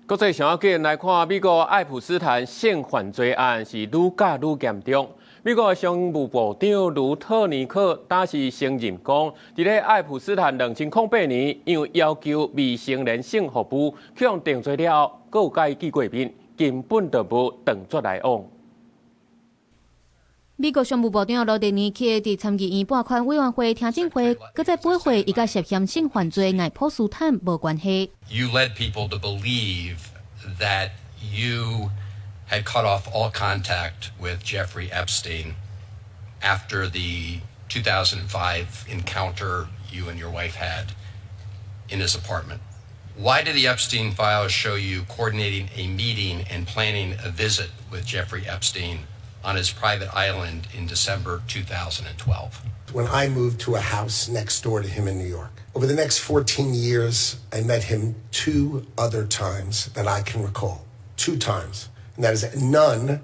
国际上要紧来看，美国爱普斯坦性犯罪案是愈加愈严重。美国商务部长卢特尼克当时承认讲，伫咧爱普斯坦2008年，因为要求未成年性服务，向定罪了后，搁有甲伊见过面，根本就无断绝来往。 美国商务部长罗德尼克伫参议院拨款委员会听证会，搁再驳回伊甲涉嫌性犯罪艾普斯坦无关系。You led people to believe that you had cut off all contact with Jeffrey Epstein after the 2005 encounter you and your wife had in his apartment. Why did the Epstein files show you coordinating a meeting and planning a visit with Jeffrey Epstein on his private island in December 2012? When I moved to a house next door to him in New York. Over the next 14 years, I met him 2 other times that I can recall. 2 times. And that is none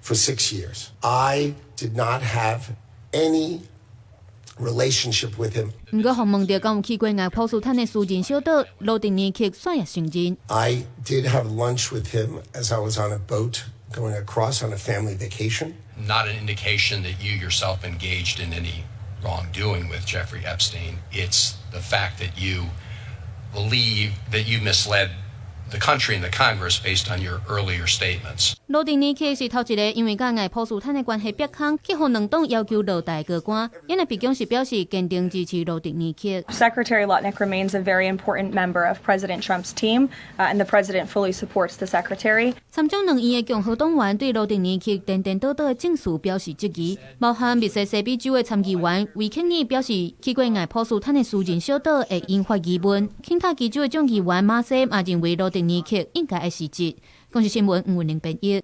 for 6 years. I did not have any relationship with him. 不过，访问到敢有去过艾普斯坦的私人小岛，罗德尼克煞也承认。I did have lunch with him as I was on a boat going across on a family vacation. Not an indication that you yourself engaged in any wrongdoing with Jeffrey Epstein. It's the fact that you believe that you misled the country and the Congress based on your earlier statements. 罗德尼克是头一个因为甲艾普斯坦的关系逼空，去互两党要求落台高官。因为白宫是表示坚定支持罗德尼克。Secretary Lutnick remains a very important member of President Trump's team, and the president fully supports the secretary. 参众两院的共和党员对罗德尼克颠颠倒倒的证词表示质疑，包含密西西比州的参议员维肯尼表示，去过艾普斯坦的私人小岛会引发疑问。肯塔基州的众议员马西也认为罗德尼克应该会辞职。公视新闻吴文玲编译。